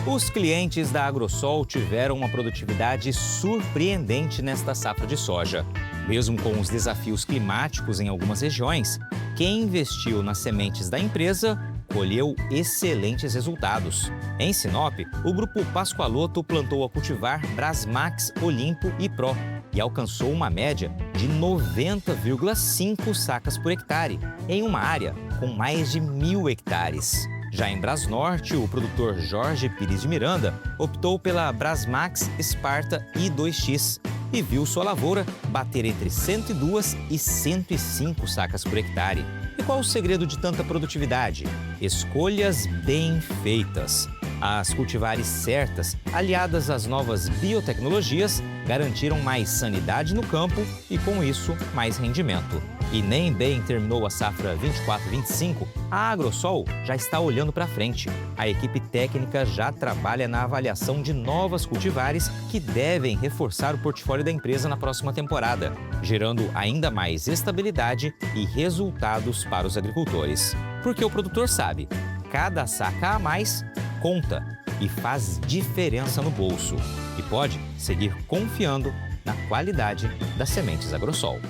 Os clientes da Agrosol tiveram uma produtividade surpreendente nesta safra de soja. Mesmo com os desafios climáticos em algumas regiões, quem investiu nas sementes da empresa colheu excelentes resultados. Em Sinop, o grupo Pascoaloto plantou a cultivar Brasmax, Olimpo e Pro e alcançou uma média de 90,5 sacas por hectare, em uma área com mais de 1.000 hectares. Já em Brasnorte, o produtor Jorge Pires de Miranda optou pela Brasmax Sparta I2X e viu sua lavoura bater entre 102 e 105 sacas por hectare. E qual o segredo de tanta produtividade? Escolhas bem feitas. As cultivares certas, aliadas às novas biotecnologias, garantiram mais sanidade no campo e, com isso, mais rendimento. E nem bem terminou a safra 24-25, a Agrosol já está olhando para frente. A equipe técnica já trabalha na avaliação de novas cultivares que devem reforçar o portfólio da empresa na próxima temporada, gerando ainda mais estabilidade e resultados para os agricultores. Porque o produtor sabe, cada saca a mais conta e faz diferença no bolso. E pode seguir confiando na qualidade das sementes Agrosol.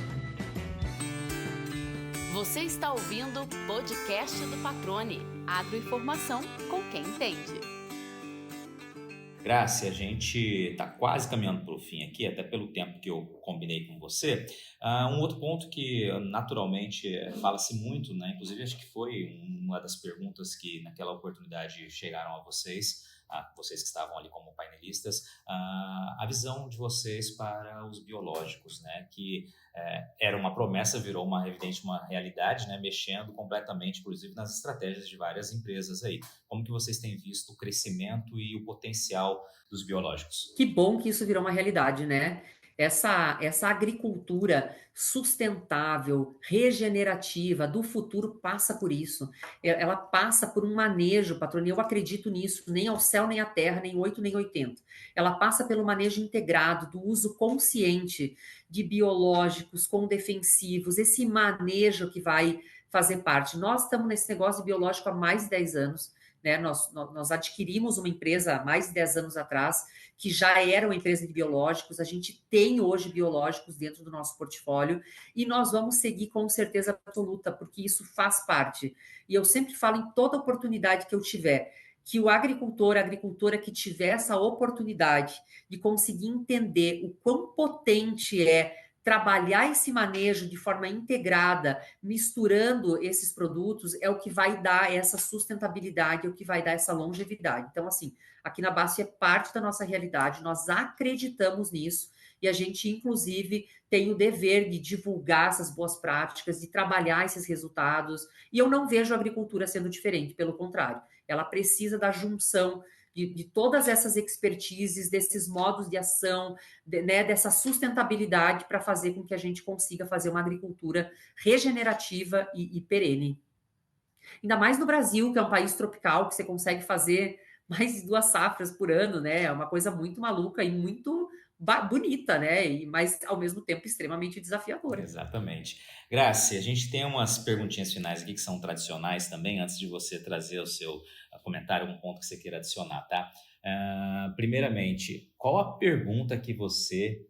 Você está ouvindo o podcast do Patrone. Agroinformação com quem entende. Graça, a gente está quase caminhando para o fim aqui, até pelo tempo que eu combinei com você. Um outro ponto que naturalmente fala-se muito, né? Inclusive acho que foi uma das perguntas que naquela oportunidade chegaram a vocês que estavam ali como painelistas, a visão de vocês para os biológicos, né? Que era uma promessa, virou uma realidade, né? Mexendo completamente, inclusive, nas estratégias de várias empresas aí. Como que vocês têm visto o crescimento e o potencial dos biológicos? Que bom que isso virou uma realidade, né? Essa agricultura sustentável, regenerativa do futuro passa por isso. Ela passa por um manejo, patrônio, eu acredito nisso, nem ao céu, nem à terra, nem 8, nem 80. Ela passa pelo manejo integrado, do uso consciente de biológicos com defensivos, esse manejo que vai fazer parte. Nós estamos nesse negócio de biológico há mais de 10 anos, né? Nós adquirimos uma empresa há mais de 10 anos atrás, que já era uma empresa de biológicos, a gente tem hoje biológicos dentro do nosso portfólio e nós vamos seguir com certeza absoluta, porque isso faz parte. E eu sempre falo em toda oportunidade que eu tiver, que o agricultor, a agricultora que tiver essa oportunidade de conseguir entender o quão potente é trabalhar esse manejo de forma integrada, misturando esses produtos, é o que vai dar essa sustentabilidade, é o que vai dar essa longevidade. Então, assim, aqui na BASF é parte da nossa realidade, nós acreditamos nisso e a gente, inclusive, tem o dever de divulgar essas boas práticas, de trabalhar esses resultados, e eu não vejo a agricultura sendo diferente, pelo contrário, ela precisa da junção de todas essas expertises, desses modos de ação, né, dessa sustentabilidade para fazer com que a gente consiga fazer uma agricultura regenerativa e perene. Ainda mais no Brasil, que é um país tropical, que você consegue fazer mais de 2 safras por ano, né? É uma coisa muito maluca e muito bonita, né? Mas, ao mesmo tempo, extremamente desafiadora. Exatamente. Grace, a gente tem umas perguntinhas finais aqui que são tradicionais também, antes de você trazer o seu comentário, um ponto que você queira adicionar, tá? Primeiramente, qual a pergunta que você,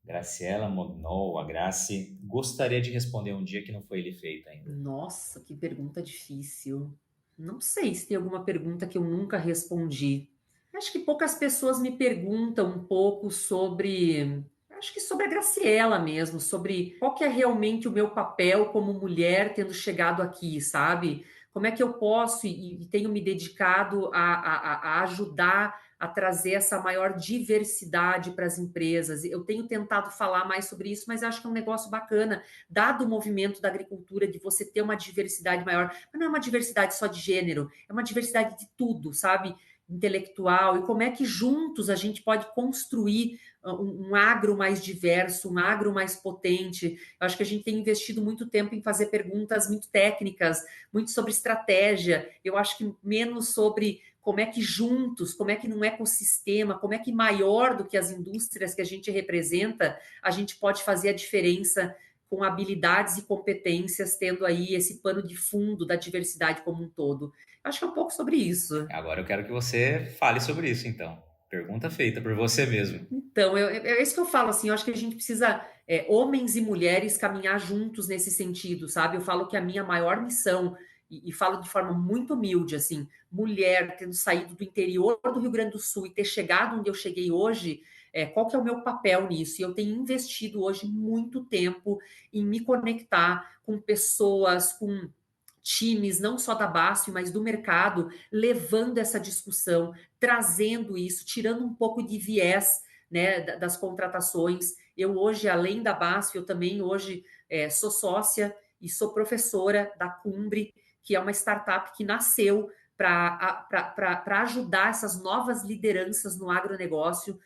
Graciela Mognou, a Grace, gostaria de responder um dia que não foi lhe feita ainda? Nossa, que pergunta difícil. Não sei se tem alguma pergunta que eu nunca respondi. Acho que poucas pessoas me perguntam um pouco sobre, acho que sobre a Graciela mesmo, sobre qual que é realmente o meu papel como mulher tendo chegado aqui, sabe? Como é que eu posso e tenho me dedicado a ajudar a trazer essa maior diversidade para as empresas. Eu tenho tentado falar mais sobre isso, mas acho que é um negócio bacana, dado o movimento da agricultura, de você ter uma diversidade maior. Mas não é uma diversidade só de gênero, é uma diversidade de tudo, sabe? Intelectual, e como é que juntos a gente pode construir um agro mais diverso, um agro mais potente. Eu acho que a gente tem investido muito tempo em fazer perguntas muito técnicas, muito sobre estratégia, eu acho que menos sobre como é que juntos, como é que num ecossistema, como é que maior do que as indústrias que a gente representa, a gente pode fazer a diferença com habilidades e competências, tendo aí esse pano de fundo da diversidade como um todo. Acho que é um pouco sobre isso. Agora eu quero que você fale sobre isso, então. Pergunta feita por você mesmo. Então, é isso que eu falo, assim, eu acho que a gente precisa, homens e mulheres, caminhar juntos nesse sentido, sabe? Eu falo que a minha maior missão, e falo de forma muito humilde, assim, mulher tendo saído do interior do Rio Grande do Sul e ter chegado onde eu cheguei hoje, qual que é o meu papel nisso? E eu tenho investido hoje muito tempo em me conectar com pessoas, com times, não só da BASF, mas do mercado, levando essa discussão, trazendo isso, tirando um pouco de viés, né, das contratações. Eu hoje, além da BASF, eu também hoje sou sócia e sou professora da Cumbre, que é uma startup que nasceu para ajudar essas novas lideranças no agronegócio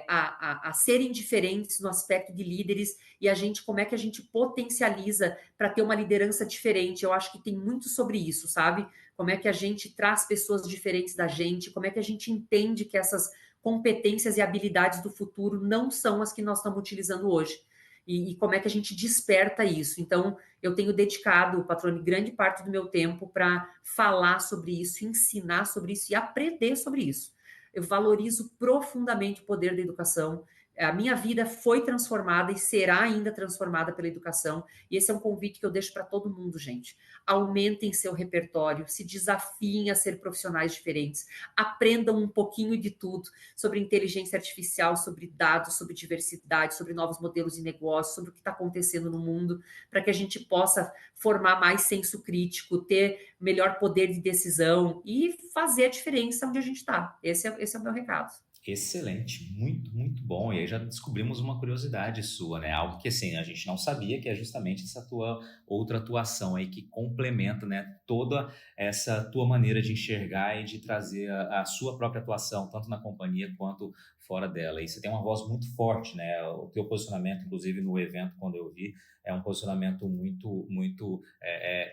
a serem diferentes no aspecto de líderes, e como é que a gente potencializa para ter uma liderança diferente. Eu acho que tem muito sobre isso, sabe? Como é que a gente traz pessoas diferentes da gente, como é que a gente entende que essas competências e habilidades do futuro não são as que nós estamos utilizando hoje. E como é que a gente desperta isso. Então, eu tenho dedicado, Patrone, grande parte do meu tempo para falar sobre isso, ensinar sobre isso e aprender sobre isso. Eu valorizo profundamente o poder da educação. A minha vida foi transformada e será ainda transformada pela educação. E esse é um convite que eu deixo para todo mundo, gente. Aumentem seu repertório, se desafiem a ser profissionais diferentes, aprendam um pouquinho de tudo sobre inteligência artificial, sobre dados, sobre diversidade, sobre novos modelos de negócio, sobre o que está acontecendo no mundo, para que a gente possa formar mais senso crítico, ter melhor poder de decisão e fazer a diferença onde a gente está. Esse é o meu recado. Excelente, muito, muito bom. E aí já descobrimos uma curiosidade sua, né? Algo que assim, a gente não sabia, que é justamente essa tua outra atuação aí que complementa, né, toda essa tua maneira de enxergar e de trazer a sua própria atuação, tanto na companhia quanto fora dela. E você tem uma voz muito forte, né? O teu posicionamento, inclusive no evento, quando eu vi, é um posicionamento muito, muito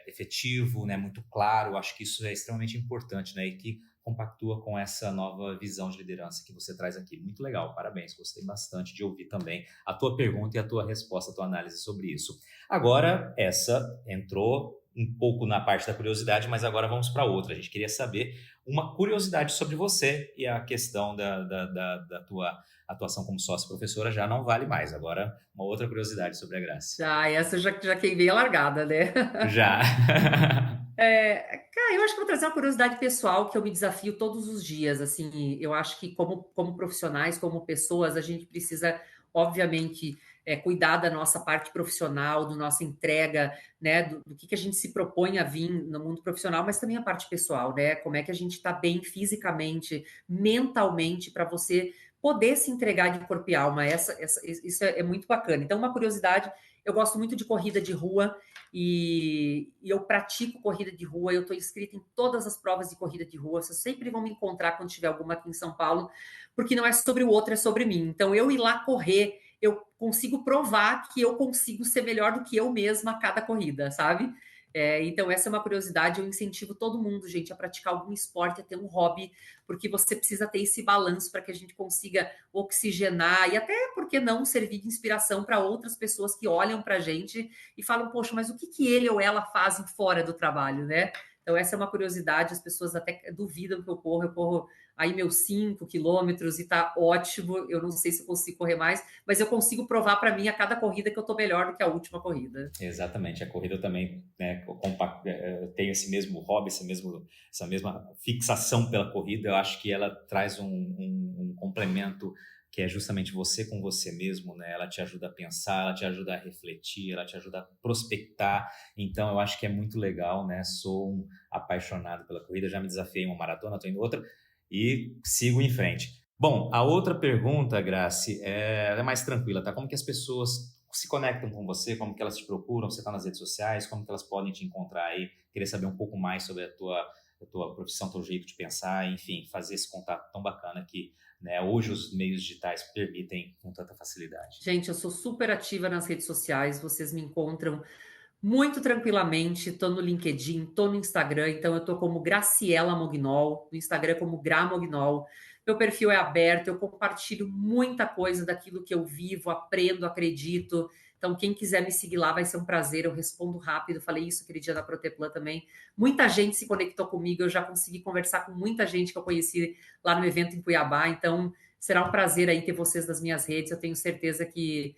efetivo, né? Muito claro. Acho que isso é extremamente importante, né? E que compactua com essa nova visão de liderança que você traz aqui. Muito legal, parabéns, gostei bastante de ouvir também a tua pergunta e a tua resposta, a tua análise sobre isso. Agora, essa entrou um pouco na parte da curiosidade, mas agora vamos para outra. A gente queria saber uma curiosidade sobre você, e a questão da tua atuação como sócia-professora já não vale mais. Agora, uma outra curiosidade sobre a Grace. Essa já queimei a largada, né? Já. Cara, eu acho que vou trazer uma curiosidade pessoal que eu me desafio todos os dias. Assim, eu acho que como profissionais, como pessoas, a gente precisa, obviamente, cuidar da nossa parte profissional, da nossa entrega, né? Do que a gente se propõe a vir no mundo profissional, mas também a parte pessoal, né? Como é que a gente está bem fisicamente, mentalmente, para você poder se entregar de corpo e alma. Isso é muito bacana. Então, uma curiosidade, eu gosto muito de corrida de rua e eu pratico corrida de rua, eu estou inscrita em todas as provas de corrida de rua, vocês sempre vão me encontrar quando tiver alguma aqui em São Paulo, porque não é sobre o outro, é sobre mim. Então, eu ir lá correr, eu consigo provar que eu consigo ser melhor do que eu mesma a cada corrida, sabe? Então, essa é uma curiosidade, eu incentivo todo mundo, gente, a praticar algum esporte, a ter um hobby, porque você precisa ter esse balanço para que a gente consiga oxigenar e até, por que não, servir de inspiração para outras pessoas que olham para a gente e falam, poxa, mas o que ele ou ela fazem fora do trabalho, né? Então, essa é uma curiosidade, as pessoas até duvidam que eu corro aí meus 5 quilômetros e tá ótimo, eu não sei se eu consigo correr mais, mas eu consigo provar para mim a cada corrida que eu tô melhor do que a última corrida. Exatamente, a corrida eu também, né, eu tenho esse mesmo hobby, essa mesma fixação pela corrida, eu acho que ela traz um complemento que é justamente você com você mesmo, né? Ela te ajuda a pensar, ela te ajuda a refletir, ela te ajuda a prospectar. Então, eu acho que é muito legal, né? Sou um apaixonado pela corrida, já me desafiei em uma maratona, estou indo outra e sigo em frente. Bom, a outra pergunta, Graci, é mais tranquila, tá? Como que as pessoas se conectam com você? Como que elas te procuram? Você está nas redes sociais? Como que elas podem te encontrar aí? Queria saber um pouco mais sobre a tua profissão, teu jeito de pensar, enfim, fazer esse contato tão bacana que, né, hoje os meios digitais permitem com tanta facilidade. Gente, eu sou super ativa nas redes sociais, vocês me encontram muito tranquilamente, estou no LinkedIn, estou no Instagram, então eu estou como Graciela Mognol, no Instagram como Gra Mognol. Meu perfil é aberto, eu compartilho muita coisa daquilo que eu vivo, aprendo, acredito. Então, quem quiser me seguir lá vai ser um prazer, eu respondo rápido. Falei isso aquele dia da Proteplan também. Muita gente se conectou comigo, eu já consegui conversar com muita gente que eu conheci lá no evento em Cuiabá. Então, será um prazer aí ter vocês nas minhas redes. Eu tenho certeza que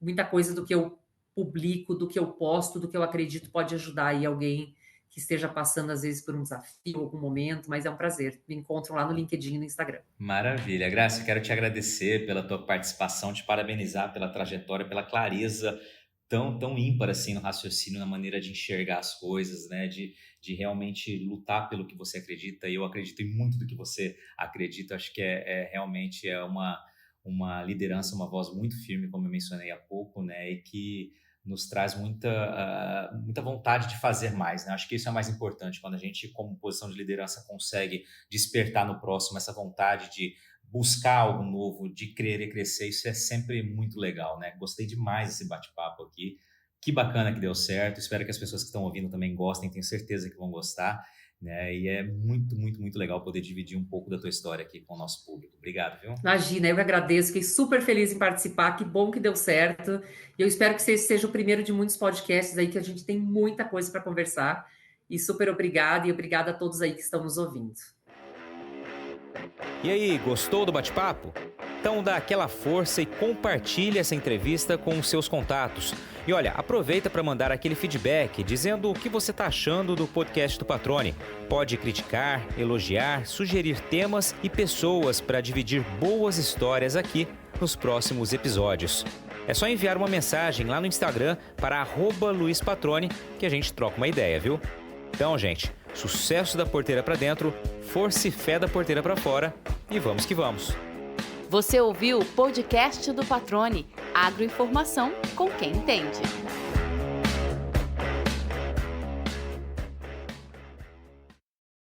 muita coisa do que eu publico, do que eu posto, do que eu acredito pode ajudar aí alguém que esteja passando, às vezes, por um desafio, algum momento, mas é um prazer. Me encontram lá no LinkedIn e no Instagram. Maravilha. Graça, eu quero te agradecer pela tua participação, te parabenizar pela trajetória, pela clareza tão ímpar assim no raciocínio, na maneira de enxergar as coisas, né? De realmente lutar pelo que você acredita. E eu acredito em muito do que você acredita. Acho que realmente uma liderança, uma voz muito firme, como eu mencionei há pouco, né? E que nos traz muita vontade de fazer mais, né? Acho que isso é o mais importante, quando a gente, como posição de liderança, consegue despertar no próximo essa vontade de buscar algo novo, de querer crescer, isso é sempre muito legal, né? Gostei demais desse bate-papo aqui, que bacana que deu certo, espero que as pessoas que estão ouvindo também gostem, tenho certeza que vão gostar, né? E é muito, muito, muito legal poder dividir um pouco da tua história aqui com o nosso público. Obrigado, viu? Imagina, eu que agradeço, fiquei super feliz em participar, que bom que deu certo. E eu espero que esse seja o primeiro de muitos podcasts aí, que a gente tem muita coisa para conversar. E super obrigada, e obrigada a todos aí que estão nos ouvindo. E aí, gostou do bate-papo? Então dá aquela força e compartilha essa entrevista com os seus contatos. E olha, aproveita para mandar aquele feedback dizendo o que você está achando do podcast do Patrone. Pode criticar, elogiar, sugerir temas e pessoas para dividir boas histórias aqui nos próximos episódios. É só enviar uma mensagem lá no Instagram para @LuizPatrone que a gente troca uma ideia, viu? Então, gente, sucesso da porteira para dentro, força e fé da porteira para fora e vamos que vamos. Você ouviu o podcast do Patrone, agroinformação com quem entende.